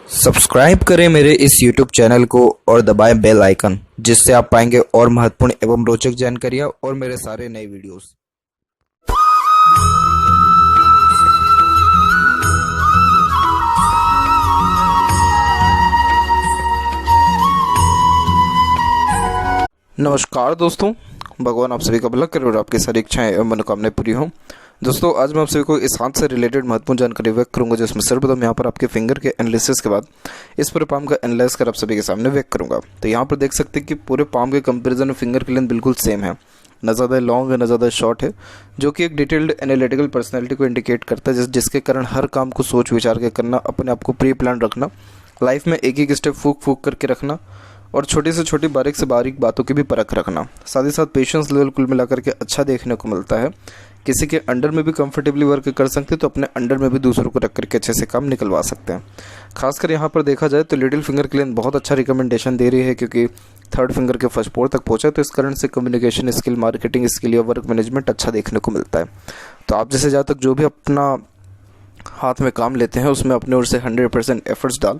Subscribe करें मेरे इस YouTube चैनल को और दबाएं बेल आइकन, जिससे आप पाएंगे और महत्वपूर्ण एवं रोचक जानकारियां और मेरे सारे नए वीडियोस। नमस्कार दोस्तों, भगवान आप सभी का भला करे और आपकी सारी इच्छाएं एवं मनोकामनाएं पूरी हों। दोस्तों, आज मैं आप सभी को इस हाथ से रिलेटेड महत्वपूर्ण जानकारी व्यक्त करूंगा, जिसमें सर्वप्रथम यहाँ पर आपके फिंगर के एनालिसिस के बाद इस पूरे पाम का एनालाइज कर आप सभी के सामने व्यक्त करूंगा। तो यहाँ पर देख सकते हैं कि पूरे पाम के कंपैरिजन में फिंगर की लेंथ बिल्कुल सेम है, न ज़्यादा लॉन्ग है न ज़्यादा शॉर्ट है, जो कि एक डिटेल्ड एनालिटिकल पर्सनैलिटी को इंडिकेट करता है, जिसके कारण हर काम को सोच विचार के करना, अपने आप को प्री प्लान रखना, लाइफ में एक एक स्टेप फूक फूक करके रखना और छोटी से छोटी बारीक से बारीक बातों की भी परख रखना। साथ ही साथ पेशेंस लेवल कुल मिलाकर के अच्छा देखने को मिलता है। किसी के अंडर में भी कंफर्टेबली वर्क कर सकते हैं, तो अपने अंडर में भी दूसरों को रख करके अच्छे से काम निकलवा सकते हैं। खासकर यहाँ पर देखा जाए तो लिटिल फिंगर के लिए बहुत अच्छा रिकमेंडेशन दे रही है, क्योंकि थर्ड फिंगर के फर्स्ट पोर तक पहुँचा, तो इस कारण से कम्युनिकेशन स्किल, मार्केटिंग स्किल या वर्क मैनेजमेंट अच्छा देखने को मिलता है। तो आप जैसे जहाँ तक जो भी अपना हाथ में काम लेते हैं, उसमें अपने ओर से 100% एफर्ट्स डाल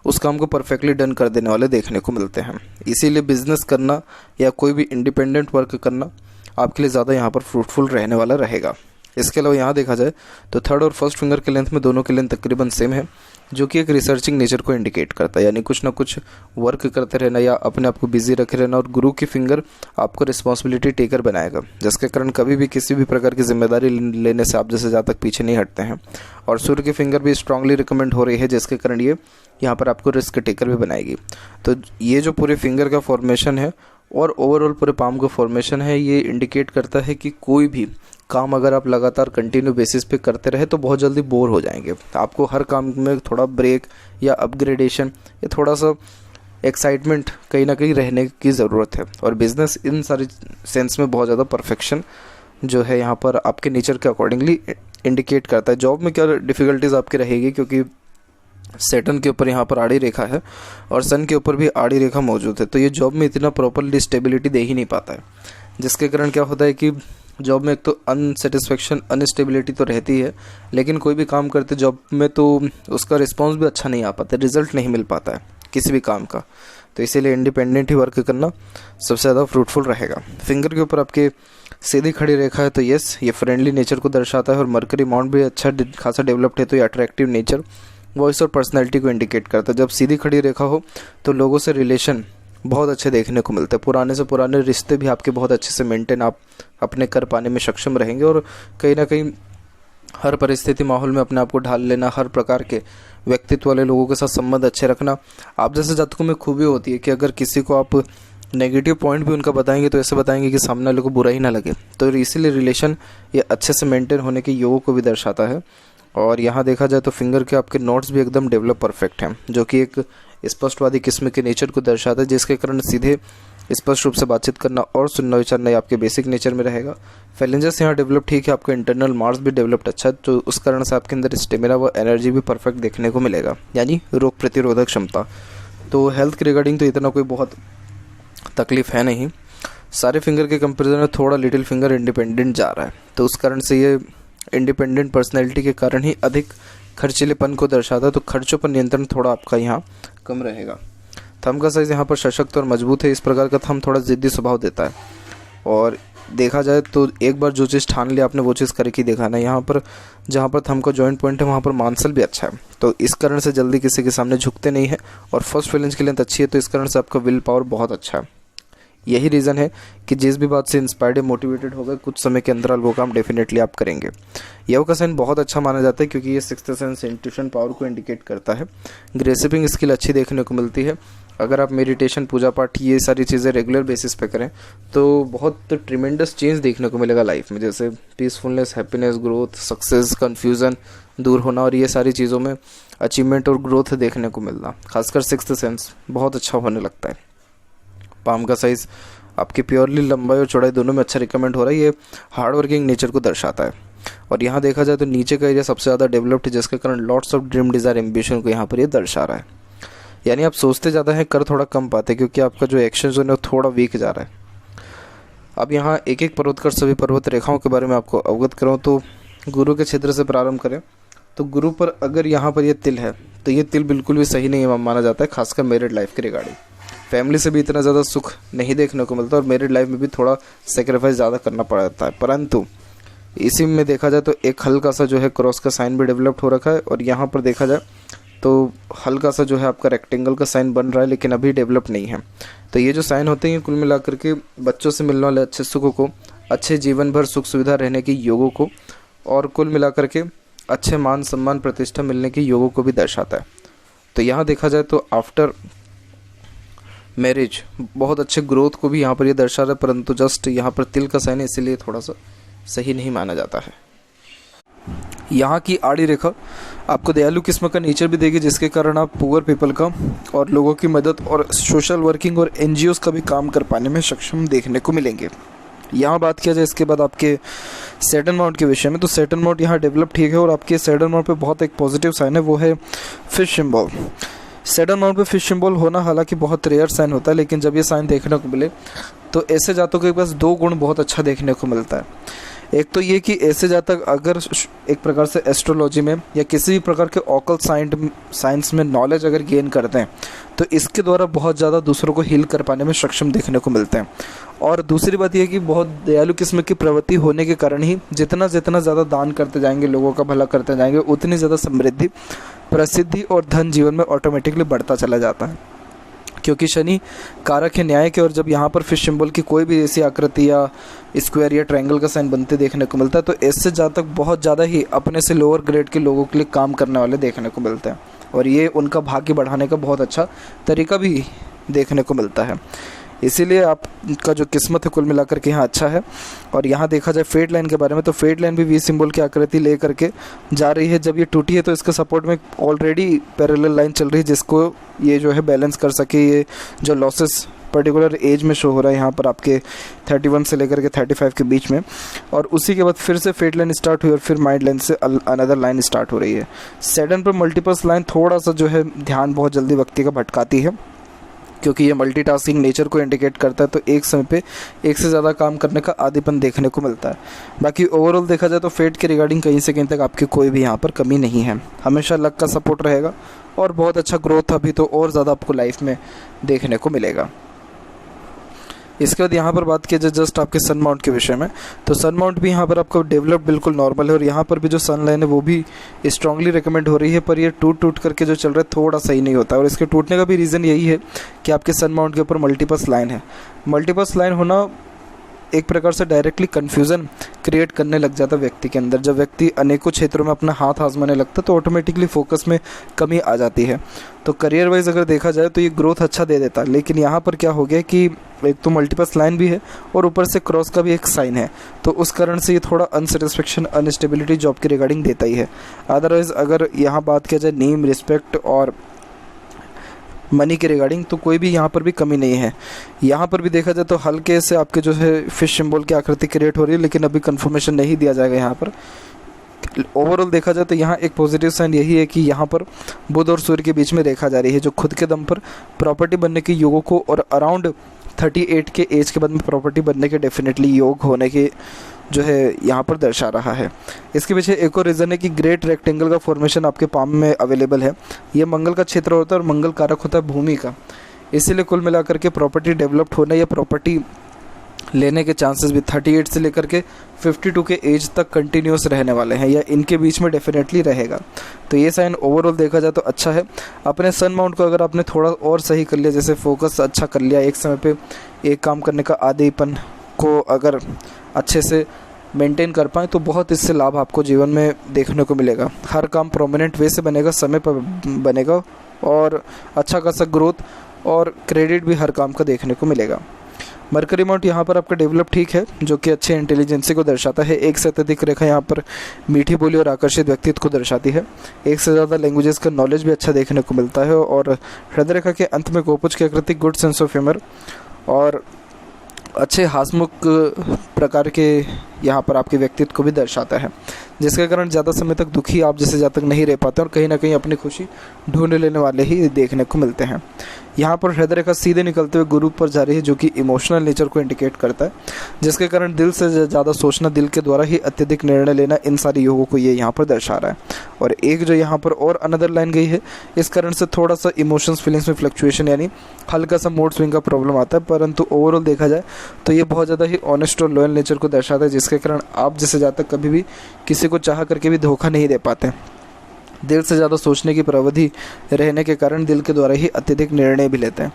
उस काम को परफेक्टली डन कर देने वाले देखने को मिलते हैं। इसीलिए बिजनेस करना या कोई भी इंडिपेंडेंट वर्क करना आपके लिए ज़्यादा यहाँ पर फ्रूटफुल रहने वाला रहेगा। इसके अलावा यहाँ देखा जाए तो थर्ड और फर्स्ट फिंगर के लेंथ में दोनों की लेंथ तकरीबन सेम है, जो कि एक रिसर्चिंग नेचर को इंडिकेट करता है, यानी कुछ ना कुछ वर्क करते रहना या अपने आप को बिजी रखे रहना। और गुरु की फिंगर आपको रिस्पॉन्सिबिलिटी टेकर बनाएगा, जिसके कारण कभी भी किसी भी प्रकार की जिम्मेदारी लेने से आप जैसे जहाँ तक पीछे नहीं हटते हैं। और सूर्य की फिंगर भी स्ट्रांगली रिकमेंड हो रही है, जिसके कारण ये यहाँ पर आपको रिस्क टेकर भी बनाएगी। तो ये जो पूरे फिंगर का फॉर्मेशन है और ओवरऑल पूरे पाम का फॉर्मेशन है, ये इंडिकेट करता है कि कोई भी काम अगर आप लगातार कंटिन्यू बेसिस पे करते रहे तो बहुत जल्दी बोर हो जाएंगे। आपको हर काम में थोड़ा ब्रेक या अपग्रेडेशन या थोड़ा सा एक्साइटमेंट कहीं ना कहीं रहने की ज़रूरत है। और बिज़नेस इन सारी सेंस में बहुत ज़्यादा परफेक्शन जो है यहाँ पर आपके नेचर के अकॉर्डिंगली इंडिकेट करता है। जॉब में क्या डिफ़िकल्टीज आपकी रहेगी, क्योंकि सैटर्न के ऊपर यहाँ पर आड़ी रेखा है और सन के ऊपर भी आड़ी रेखा मौजूद है, तो ये जॉब में इतना प्रॉपरली स्टेबिलिटी दे ही नहीं पाता है, जिसके कारण क्या होता है कि जॉब में एक तो अनसेटिस्फेक्शन, अनस्टेबिलिटी तो रहती है, लेकिन कोई भी काम करते जॉब में तो उसका रिस्पॉन्स भी अच्छा नहीं आ पाता, रिजल्ट नहीं मिल पाता है किसी भी काम का। तो इसीलिए इंडिपेंडेंट ही वर्क करना सबसे ज़्यादा फ्रूटफुल रहेगा। फिंगर के ऊपर आपके सीधी खड़ी रेखा है, तो यस, ये फ्रेंडली नेचर को दर्शाता है और मरकरी माउंट भी अच्छा खासा डेवलप्ड है, तो ये अट्रैक्टिव नेचर, वॉइस और पर्सनैलिटी को इंडिकेट करता है। जब सीधी खड़ी रेखा हो तो लोगों से रिलेशन बहुत अच्छे देखने को मिलते हैं, पुराने से पुराने रिश्ते भी आपके बहुत अच्छे से मेंटेन आप अपने कर पाने में सक्षम रहेंगे। और कहीं ना कहीं हर परिस्थिति माहौल में अपने आप को ढाल लेना, हर प्रकार के व्यक्तित्व वाले लोगों के साथ संबंध अच्छे रखना आप जैसे जातकों में खूबी होती है कि अगर किसी को आप नेगेटिव पॉइंट भी उनका बताएंगे तो ऐसे बताएंगे कि सामने वाले को बुरा ही ना लगे। तो इसीलिए रिलेशन ये अच्छे से मेंटेन होने के योगों को भी दर्शाता है। और यहाँ देखा जाए तो फिंगर के आपके नोट्स भी एकदम डेवलप परफेक्ट हैं, जो कि एक स्पष्टवादी किस्म के नेचर को दर्शाता है, जिसके कारण सीधे स्पष्ट रूप से बातचीत करना और सुनना विचारना आपके बेसिक नेचर में रहेगा। फैलेंजेस यहाँ डेवलप ठीक है, आपका इंटरनल मार्स भी डेवलप्ड अच्छा है, तो उस कारण से आपके अंदर स्टेमिना व एनर्जी भी परफेक्ट देखने को मिलेगा, यानी रोग प्रतिरोधक क्षमता। तो हेल्थ के रिगार्डिंग तो इतना कोई बहुत तकलीफ है नहीं। सारे फिंगर के कंपेरिजन में थोड़ा लिटिल फिंगर इंडिपेंडेंट जा रहा है, तो उस कारण से ये इंडिपेंडेंट पर्सनैलिटी के कारण ही अधिक खर्चीलेपन को दर्शाता है, तो खर्चों पर नियंत्रण थोड़ा आपका यहाँ कम रहेगा। थंब का साइज़ यहाँ पर सशक्त और मजबूत है, इस प्रकार का थंब थोड़ा ज़िद्दी स्वभाव देता है। और देखा जाए तो एक बार जो चीज़ ठान ली आपने वो चीज़ करके दिखाना है। यहाँ पर जहाँ पर थंब का जॉइंट पॉइंट है वहाँ पर मांसल भी अच्छा है, तो इस कारण से जल्दी किसी के सामने झुकते नहीं है। और फर्स्ट फैलेंज की लेंथ अच्छी है, तो इस कारण से आपका विल पावर बहुत अच्छा है। यही रीज़न है कि जिस भी बात से इंस्पायर्ड या मोटिवेटेड हो गए, कुछ समय के अंदर वो काम डेफिनेटली आप करेंगे। यह का साइन बहुत अच्छा माना जाता है, क्योंकि ये सिक्स्थ सेंस इंट्यूशन पावर को इंडिकेट करता है। ग्रेसिपिंग स्किल अच्छी देखने को मिलती है। अगर आप मेडिटेशन, पूजा पाठ, ये सारी चीज़ें रेगुलर बेसिस पे करें तो बहुत ट्रिमेंडस चेंज देखने को मिलेगा लाइफ में, जैसे peacefulness, happiness, growth, success, confusion दूर होना, और ये सारी चीज़ों में अचीवमेंट और ग्रोथ देखने को मिलना। खासकर सिक्स्थ सेंस बहुत अच्छा होने लगता है। पाम का साइज़ आपकी प्योरली लंबाई और चौड़ाई दोनों में अच्छा रिकमेंड हो रहा है, ये हार्ड वर्किंग नेचर को दर्शाता है। और यहाँ देखा जाए तो नीचे का एरिया सबसे ज़्यादा डेवलप्ड है, जिसके कारण lots of dream, desire, ambition को यहाँ पर ये दर्शा रहा है। यानी आप सोचते ज़्यादा हैं, कर थोड़ा कम पाते, क्योंकि आपका जो एक्शन जो है वो थोड़ा वीक जा रहा है। अब यहाँ एक एक पर्वत कर सभी पर्वत रेखाओं के बारे में आपको अवगत कराऊँ तो गुरु के क्षेत्र से प्रारंभ करें तो गुरु पर अगर यहाँ पर ये तिल है तो ये तिल बिल्कुल भी सही नहीं माना जाता है, खासकर मैरिड लाइफ के रिगार्डिंग। फैमिली से भी इतना ज़्यादा सुख नहीं देखने को मिलता और मैरिड लाइफ में भी थोड़ा सेक्रीफाइस ज़्यादा करना पड़ता है। परंतु इसी में देखा जाए तो एक हल्का सा जो है क्रॉस का साइन भी डेवलप्ड हो रखा है, और यहाँ पर देखा जाए तो हल्का सा जो है आपका रेक्टेंगल का साइन बन रहा है, लेकिन अभी डेवलप नहीं है। तो ये जो साइन होते हैं कुल मिलाकर के बच्चों से मिलने वाले अच्छे सुखों को, अच्छे जीवन भर सुख सुविधा रहने के योगों को, और कुल मिलाकर के अच्छे मान सम्मान प्रतिष्ठा मिलने के योगों को भी दर्शाता है। तो यहाँ देखा जाए तो आफ्टर मैरिज बहुत अच्छे ग्रोथ को भी यहाँ पर ये दर्शा रहा है, परंतु जस्ट यहाँ पर तिल का साइन है, इसीलिए थोड़ा सा सही नहीं माना जाता है। यहाँ की आड़ी रेखा आपको दयालु किस्म का नेचर भी देगी, जिसके कारण आप पुअर पीपल का और लोगों की मदद और सोशल वर्किंग और एनजीओज का भी काम कर पाने में सक्षम देखने को मिलेंगे। यहाँ बात किया जाए इसके बाद आपके सैटर्न माउंट के विषय में, तो सैटर्न माउंट यहाँ डेवलप ठीक है, और आपके सैटर्न माउंट पे बहुत एक पॉजिटिव साइन है, वो है फिश सिंबल। सैटर्न माउंट पे फिश सिंबल होना हालांकि बहुत रेयर साइन होता है, लेकिन जब ये साइन देखने को मिले तो ऐसे जातकों के पास दो गुण बहुत अच्छा देखने को मिलता है। एक तो ये कि ऐसे जातक अगर एक प्रकार से एस्ट्रोलॉजी में या किसी भी प्रकार के ऑकल्ट साइंस में नॉलेज अगर गेन करते हैं तो इसके द्वारा बहुत ज़्यादा दूसरों को हील कर पाने में सक्षम देखने को मिलते हैं। और दूसरी बात यह कि बहुत दयालु किस्म की प्रवृत्ति होने के कारण ही जितना ज़्यादा दान करते जाएंगे, लोगों का भला करते जाएंगे, उतनी ज़्यादा समृद्धि, प्रसिद्धि और धन जीवन में ऑटोमेटिकली बढ़ता चला जाता है, क्योंकि शनि कारक है न्याय के। और जब यहाँ पर फिश सिंबल की कोई भी ऐसी आकृति या स्क्वायर या ट्रायंगल का साइन बनते देखने को मिलता है तो इससे जातक बहुत ज़्यादा ही अपने से लोअर ग्रेड के लोगों के लिए काम करने वाले देखने को मिलते हैं, और ये उनका भाग्य बढ़ाने का बहुत अच्छा तरीका भी देखने को मिलता है। इसीलिए आपका जो किस्मत है कुल मिलाकर के यहाँ अच्छा है। और यहाँ देखा जाए फेट लाइन के बारे में, तो फेट लाइन भी वी सिंबल की आकृति ले करके जा रही है। जब ये टूटी है तो इसके सपोर्ट में ऑलरेडी पैरेलल लाइन चल रही है, जिसको ये जो है बैलेंस कर सके। ये जो लॉसेस पर्टिकुलर एज में शो हो रहा है यहाँ पर आपके 31 से लेकर के 35 के बीच में, और उसी के बाद फिर से फेट लाइन स्टार्ट हुई और फिर माइंड लाइन से अनदर लाइन स्टार्ट हो रही है। सैटर्न पर मल्टीपल्स लाइन थोड़ा सा जो है ध्यान बहुत जल्दी व्यक्ति का भटकाती है, क्योंकि ये मल्टीटास्किंग नेचर को इंडिकेट करता है, तो एक समय पे एक से ज़्यादा काम करने का आदीपन देखने को मिलता है। बाकी ओवरऑल देखा जाए तो फेट के रिगार्डिंग कहीं से कहीं तक आपकी कोई भी यहाँ पर कमी नहीं है, हमेशा लक का सपोर्ट रहेगा और बहुत अच्छा ग्रोथ अभी तो और ज़्यादा आपको लाइफ में देखने को मिलेगा। इसके बाद यहाँ पर बात किया जाए जस्ट आपके सन माउंट के विषय में, तो सन माउंट भी यहाँ पर आपका डेवलप बिल्कुल नॉर्मल है, और यहाँ पर भी जो सन लाइन है वो भी स्ट्रांगली रिकमेंड हो रही है, पर ये टूट करके जो चल रहा है थोड़ा सही नहीं होता है। और इसके टूटने का भी रीज़न यही है कि आपके सन माउंट के ऊपर मल्टीपल्स लाइन है। मल्टीपल्स लाइन होना एक प्रकार से डायरेक्टली कन्फ्यूज़न क्रिएट करने लग जाता है व्यक्ति के अंदर। जब व्यक्ति अनेकों क्षेत्रों में अपना हाथ आजमाने लगता है तो ऑटोमेटिकली फोकस में कमी आ जाती है। तो करियर वाइज अगर देखा जाए तो ये ग्रोथ अच्छा दे देता है, लेकिन यहाँ पर क्या हो गया कि एक तो मल्टीपल्स लाइन भी है और ऊपर से क्रॉस का भी एक साइन है, तो उस कारण से ये थोड़ा अनसेटिस्फेक्शन, अनस्टेबिलिटी जॉब की रिगार्डिंग देता ही है। अदरवाइज़ अगर यहाँ बात किया जाए नेम, रिस्पेक्ट और मनी के रिगार्डिंग तो कोई भी यहाँ पर भी कमी नहीं है। यहाँ पर भी देखा जाए तो हल्के से आपके जो है फिश सिंबल की आकृति क्रिएट हो रही है, लेकिन अभी कंफर्मेशन नहीं दिया जाएगा यहाँ पर। ओवरऑल देखा जाए तो यहाँ एक पॉजिटिव साइन यही है कि यहाँ पर बुध और सूर्य के बीच में रेखा जा रही है, जो खुद के दम पर प्रॉपर्टी बनने के योगों को और अराउंड 38 के एज के बाद में प्रॉपर्टी बनने के डेफिनेटली योग होने के जो है यहाँ पर दर्शा रहा है। इसके पीछे एक और रीज़न है कि ग्रेट रेक्टेंगल का फॉर्मेशन आपके पाम में अवेलेबल है। ये मंगल का क्षेत्र होता है और मंगल कारक होता है भूमि का, इसीलिए कुल मिलाकर के प्रॉपर्टी डेवलप्ड होने या प्रॉपर्टी लेने के चांसेस भी 38 से लेकर के 52 के एज तक कंटिन्यूस रहने वाले हैं, या इनके बीच में डेफिनेटली रहेगा। तो ये साइन ओवरऑल देखा जाए तो अच्छा है। अपने सन माउंट को अगर आपने थोड़ा और सही कर लिया, जैसे फोकस अच्छा कर लिया, एक समय पे एक काम करने का आदीपन को अगर अच्छे से मेंटेन कर पाएँ तो बहुत इससे लाभ आपको जीवन में देखने को मिलेगा। हर काम प्रोमिनेंट वे से बनेगा, समय पर बनेगा और अच्छा खासा ग्रोथ और क्रेडिट भी हर काम का देखने को मिलेगा। मरकरी माउंट यहाँ पर आपका डेवलप ठीक है, जो कि अच्छे इंटेलिजेंसी को दर्शाता है। एक से अत्यधिक रेखा यहाँ पर मीठी बोली और आकर्षित व्यक्तित्व को दर्शाती है। एक से ज़्यादा लैंग्वेजेस का नॉलेज भी अच्छा देखने को मिलता है, और हृदय रेखा के अंत में गोपुज की आकृति गुड सेंस ऑफ ह्यूमर और अच्छे हासमुख प्रकार के यहाँ पर आपके व्यक्तित्व को भी दर्शाता है, जिसके कारण ज़्यादा समय तक दुखी आप जैसे जातक नहीं रह पाते और कहीं ना कहीं अपनी खुशी ढूंढ लेने वाले ही देखने को मिलते हैं। यहाँ पर हृदय रेखा सीधे निकलते हुए गुरु पर जा रही है, जो कि इमोशनल नेचर को इंडिकेट करता है, जिसके कारण दिल से ज़्यादा सोचना, दिल के द्वारा ही अत्यधिक निर्णय लेना, इन सारी योगों को ये यहाँ पर दर्शा रहा है। और एक जो यहाँ पर और अनदर लाइन गई है, इस कारण से थोड़ा सा इमोशंस फीलिंग्स में फ्लक्चुएशन यानी हल्का सा मूड स्विंग का प्रॉब्लम आता है, परंतु ओवरऑल देखा जाए तो ये बहुत ज़्यादा ही ऑनेस्ट और लॉयल नेचर को दर्शाता है, जिसके कारण आप जिससे ज़्यादा कभी भी किसी को चाह करके भी धोखा नहीं दे पाते। दिल से ज़्यादा सोचने की प्रवृत्ति रहने के कारण दिल के द्वारा ही अत्यधिक निर्णय भी लेते हैं।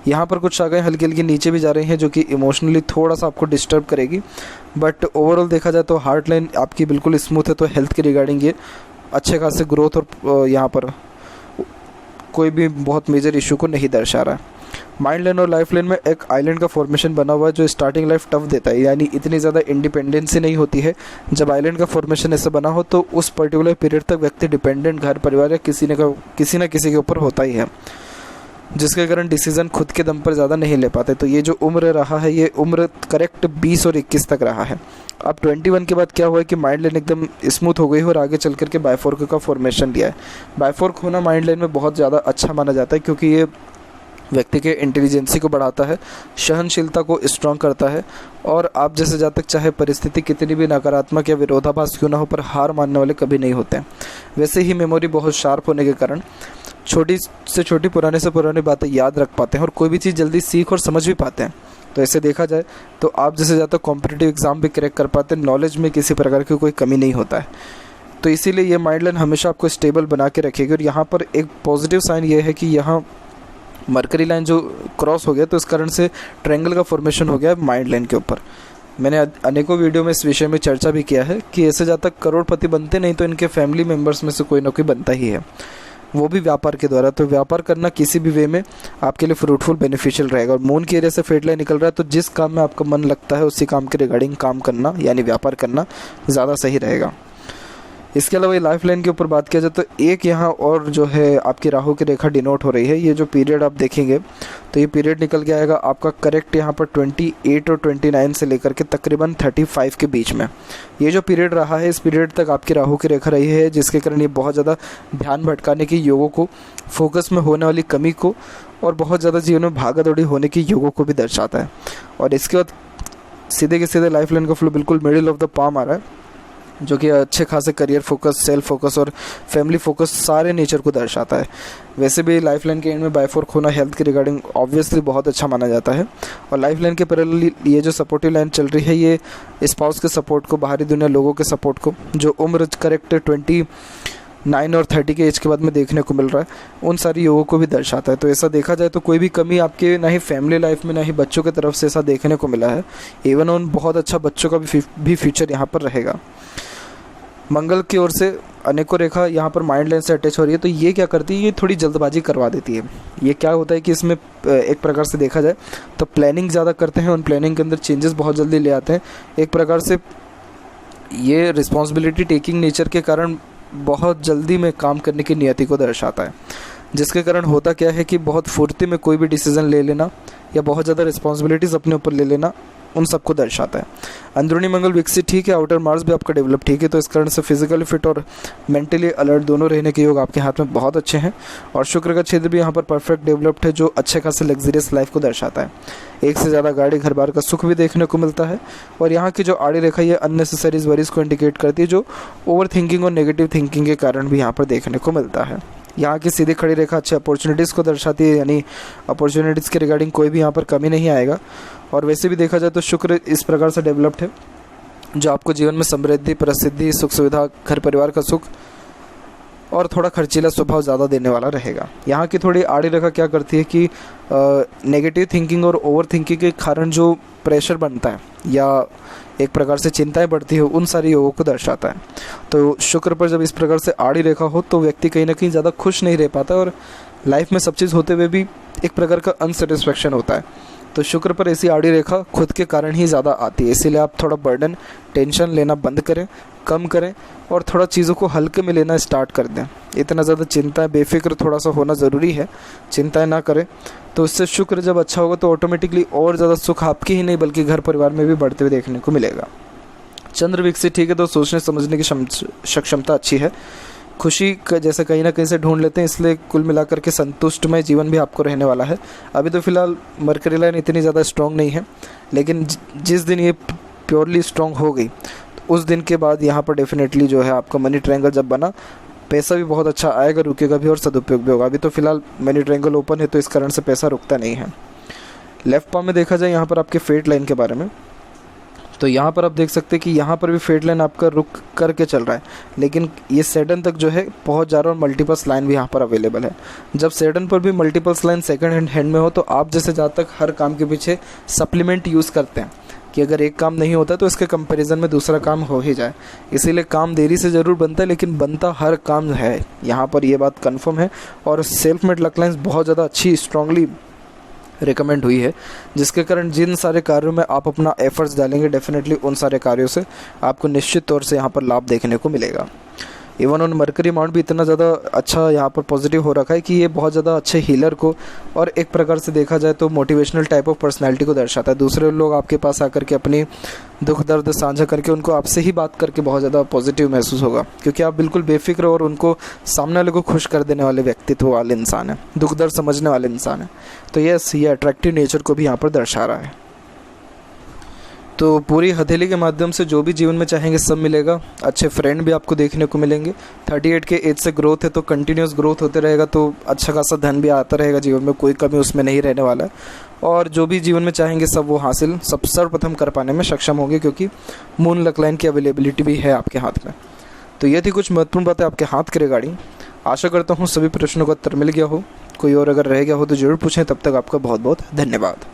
यहाँ पर कुछ शाखाएं हल्की हल्की नीचे भी जा रही हैं, जो कि इमोशनली थोड़ा सा आपको डिस्टर्ब करेगी, बट ओवरऑल देखा जाए तो हार्ट लाइन आपकी बिल्कुल स्मूथ है, तो हेल्थ के रिगार्डिंग ये अच्छे खासे ग्रोथ और यहाँ पर कोई भी बहुत मेजर इशू को नहीं दर्शा रहा है। माइंड लाइन और लाइफ लाइन में एक आइलैंड का फॉर्मेशन बना हुआ है, जो स्टार्टिंग लाइफ टफ देता है, यानी इतनी ज़्यादा इंडिपेंडेंसी नहीं होती है। जब आइलैंड का फॉर्मेशन ऐसा बना हो तो उस पर्टिकुलर पीरियड तक व्यक्ति डिपेंडेंट घर परिवार या किसी न किसी के ऊपर होता ही है, जिसके कारण डिसीज़न खुद के दम पर ज़्यादा नहीं ले पाते। तो ये जो उम्र रहा है, ये उम्र करेक्ट 20 और 21 तक रहा है। अब 21 के बाद क्या हुआ है कि माइंड लाइन एकदम स्मूथ हो गई है और आगे चल करके बायफोर्क का फॉर्मेशन लिया है। बायफोर्क होना माइंड लाइन में बहुत ज़्यादा अच्छा माना जाता है, क्योंकि ये व्यक्ति के इंटेलिजेंसी को बढ़ाता है, सहनशीलता को स्ट्रॉन्ग करता है, और आप जैसे जातक चाहे परिस्थिति कितनी भी नकारात्मक या विरोधाभास क्यों ना हो, पर हार मानने वाले कभी नहीं होते हैं। वैसे ही मेमोरी बहुत शार्प होने के कारण छोटी से छोटी पुराने से पुरानी बातें याद रख पाते हैं और कोई भी चीज़ जल्दी सीख और समझ भी पाते हैं। तो ऐसे देखा जाए तो आप जैसे ज़्यादा कॉम्पिटिटिव एग्ज़ाम भी क्रैक कर पाते हैं, नॉलेज में किसी प्रकार की कोई कमी नहीं होता है। तो इसीलिए ये माइंड लाइन हमेशा आपको स्टेबल बना के रखेगी। और यहाँ पर एक पॉजिटिव साइन ये है कि यहाँ मरकरी लाइन जो क्रॉस हो गया, तो इस कारण से ट्रायंगल का फॉर्मेशन हो गया है माइंड लाइन के ऊपर। मैंने अनेकों वीडियो में इस विषय में चर्चा भी किया है कि ऐसे जब तक करोड़पति बनते नहीं तो इनके फैमिली मेम्बर्स में से कोई ना कोई बनता ही है, वो भी व्यापार के द्वारा। तो व्यापार करना किसी भी वे में आपके लिए फ्रूटफुल बेनिफिशियल रहेगा। और मून के एरिया से फेट लाइन निकल रहा है, तो जिस काम में आपका मन लगता है उसी काम के रिगार्डिंग काम करना यानी व्यापार करना ज़्यादा सही रहेगा। इसके अलावा ये लाइफ लाइन के ऊपर बात किया जाए तो एक यहाँ और जो है आपकी राहु की रेखा डिनोट हो रही है। ये जो पीरियड आप देखेंगे तो ये पीरियड निकल के आएगा आपका करेक्ट यहाँ पर 28 और 29 से लेकर के तकरीबन 35 के बीच में। ये जो पीरियड रहा है, इस पीरियड तक आपकी राहु की रेखा रही है, जिसके कारण ये बहुत ज़्यादा ध्यान भटकाने की योगों को, फोकस में होने वाली कमी को और बहुत ज़्यादा जीवन में भागा दौड़ी होने की योगों को भी दर्शाता है। और इसके बाद सीधे के सीधे लाइफ लाइन का फ्लो बिल्कुल मिडिल ऑफ द पाम आ रहा है, जो कि अच्छे खासे करियर फोकस, सेल्फ फोकस और फैमिली फोकस सारे नेचर को दर्शाता है। वैसे भी लाइफ लाइन के एंड में बायफोर्क होना हेल्थ के रिगार्डिंग ऑब्वियसली बहुत अच्छा माना जाता है। और लाइफ लाइन के पैरेलल ये जो सपोर्टिव लाइन चल रही है, ये स्पाउस के सपोर्ट को, बाहरी दुनिया लोगों के सपोर्ट को, जो उम्र करेक्ट 29 और 30 के एज के बाद में देखने को मिल रहा है, उन सारी योगों को भी दर्शाता है। तो ऐसा देखा जाए तो कोई भी कमी आपके ना ही फैमिली लाइफ में ना ही बच्चों की तरफ से ऐसा देखने को मिला है। इवन उन बहुत अच्छा बच्चों का भी फ्यूचर यहाँ पर रहेगा। मंगल की ओर से अनेकों रेखा यहाँ पर माइंड लाइन से अटैच हो रही है, तो ये क्या करती है, ये थोड़ी जल्दबाजी करवा देती है। ये क्या होता है कि इसमें एक प्रकार से देखा जाए तो प्लानिंग ज़्यादा करते हैं, उन प्लानिंग के अंदर चेंजेस बहुत जल्दी ले आते हैं। एक प्रकार से ये रिस्पॉन्सिबिलिटी टेकिंग नेचर के कारण बहुत जल्दी में काम करने की नियति को दर्शाता है, जिसके कारण होता क्या है कि बहुत फुर्ती में कोई भी डिसीज़न ले लेना या बहुत ज़्यादा रिस्पॉन्सिबिलिटीज़ अपने ऊपर ले लेना, उन सबको दर्शाता है। अंदरूनी मंगल विकसित ठीक है, आउटर मार्स भी आपका डेवलप ठीक है, तो इस कारण से फिजिकली फिट और मेंटली अलर्ट दोनों रहने के योग आपके हाथ में बहुत अच्छे हैं। और शुक्र का क्षेत्र भी यहाँ पर परफेक्ट डेवलप्ड है, जो अच्छे खासे लग्जरियस लाइफ को दर्शाता है। एक से ज़्यादा गाड़ी घर बार का सुख भी देखने को मिलता है। और यहाँ की जो आड़ी रेखा ये अननेसेसरीज वरीज को इंडिकेट करती है, जो ओवर थिंकिंग और नेगेटिव थिंकिंग के कारण भी यहाँ पर देखने को मिलता है। यहाँ की सीधी खड़ी रेखा अच्छे अपॉर्चुनिटीज़ को दर्शाती है, यानी अपॉर्चुनिटीज़ के रिगार्डिंग कोई भी यहाँ पर कमी नहीं आएगा। और वैसे भी देखा जाए तो शुक्र इस प्रकार से डेवलप्ड है, जो आपको जीवन में समृद्धि, प्रसिद्धि, सुख सुविधा, घर परिवार का सुख और थोड़ा खर्चीला स्वभाव ज़्यादा देने वाला रहेगा। यहाँ की थोड़ी आड़ी रेखा क्या करती है कि नेगेटिव थिंकिंग और ओवर थिंकिंग के कारण जो प्रेशर बनता है या एक प्रकार से चिंताएं बढ़ती है, उन सारी योगों को दर्शाता है। तो शुक्र पर जब इस प्रकार से आड़ी रेखा हो तो व्यक्ति कहीं ना कहीं ज़्यादा खुश नहीं रह पाता और लाइफ में सब चीज़ होते हुए भी एक प्रकार का अनसेटिस्फैक्शन होता है। तो शुक्र पर ऐसी आड़ी रेखा खुद के कारण ही ज़्यादा आती है, इसीलिए आप थोड़ा बर्डन, टेंशन लेना बंद करें, कम करें और थोड़ा चीज़ों को हल्के में लेना स्टार्ट कर दें। इतना ज़्यादा चिंता, बेफिक्र थोड़ा सा होना ज़रूरी है, चिंताएं ना करें। तो इससे शुक्र जब अच्छा होगा तो ऑटोमेटिकली और ज़्यादा सुख आपकी ही नहीं बल्कि घर परिवार में भी बढ़ते हुए देखने को मिलेगा। चंद्र विकसित ठीक है, तो सोचने समझने की क्षमता अच्छी है। खुशी जैसे कहीं ना कहीं से ढूंढ लेते हैं, इसलिए कुल मिलाकर के संतुष्टमय जीवन भी आपको रहने वाला है। अभी तो फिलहाल मरकरी लाइन इतनी ज़्यादा स्ट्रॉन्ग नहीं है, लेकिन जिस दिन ये प्योरली स्ट्रॉन्ग हो गई तो उस दिन के बाद यहाँ पर डेफिनेटली जो है आपका मनी ट्रायंगल जब बना, पैसा भी बहुत अच्छा आएगा, रुकेगा भी और सदुपयोग भी होगा। अभी तो फिलहाल मनी ट्रायंगल ओपन है तो इस कारण से पैसा रुकता नहीं है। लेफ्ट पाम में देखा जाए यहाँ पर आपके फेट लाइन के बारे में, तो यहाँ पर आप देख सकते हैं कि यहाँ पर भी फेट लाइन आपका रुक करके चल रहा है, लेकिन ये सेडन तक जो है पहुँच जा रहा है और मल्टीपल्स लाइन भी यहाँ पर अवेलेबल है। जब सेडन पर भी मल्टीपल्स लाइन सेकंड हैंड में हो तो आप जैसे जहाँ तक हर काम के पीछे सप्लीमेंट यूज़ करते हैं कि अगर एक काम नहीं होता तो इसके कंपैरिजन में दूसरा काम हो ही जाए, इसीलिए काम देरी से ज़रूर बनता है लेकिन बनता हर काम है, यहाँ पर ये बात कंफर्म है। और सेल्फ मेड लक लाइन्स बहुत ज़्यादा अच्छी स्ट्रांगली रिकमेंड हुई है, जिसके कारण जिन सारे कार्यों में आप अपना एफर्ट्स डालेंगे डेफिनेटली उन सारे कार्यों से आपको निश्चित तौर से यहाँ पर लाभ देखने को मिलेगा। इवन ऑन मरकरी अमाउंट भी इतना ज़्यादा अच्छा यहाँ पर पॉजिटिव हो रखा है कि ये बहुत ज़्यादा अच्छे हीलर को और एक प्रकार से देखा जाए तो मोटिवेशनल टाइप ऑफ पर्सनैलिटी को दर्शाता है। दूसरे लोग आपके पास आकर के अपनी दुख दर्द साझा करके उनको आपसे ही बात करके बहुत ज़्यादा पॉजिटिव महसूस होगा, क्योंकि आप बिल्कुल बेफिक्र और उनको सामने वाले को खुश कर देने वाले व्यक्तित्व वाले इंसान हैं, दुख दर्द समझने वाले इंसान हैं। तो ये अट्रैक्टिव नेचर को भी यहाँ पर दर्शा रहा है। तो पूरी हथेली के माध्यम से जो भी जीवन में चाहेंगे सब मिलेगा। अच्छे फ्रेंड भी आपको देखने को मिलेंगे। 38 के एज से ग्रोथ है तो कंटिन्यूस ग्रोथ होते रहेगा, तो अच्छा खासा धन भी आता रहेगा जीवन में, कोई कमी उसमें नहीं रहने वाला है। और जो भी जीवन में चाहेंगे सब वो हासिल सब सर्वप्रथम कर पाने में सक्षम होंगे, क्योंकि मून लक लाइन की अवेलेबिलिटी भी है आपके हाथ में। तो ये थी कुछ महत्वपूर्ण बातें आपके हाथ की रिगार्डिंग। आशा करता हूँ सभी प्रश्नों का उत्तर मिल गया हो। कोई और अगर रह गया हो तो ज़रूर पूछें। तब तक आपका बहुत बहुत धन्यवाद।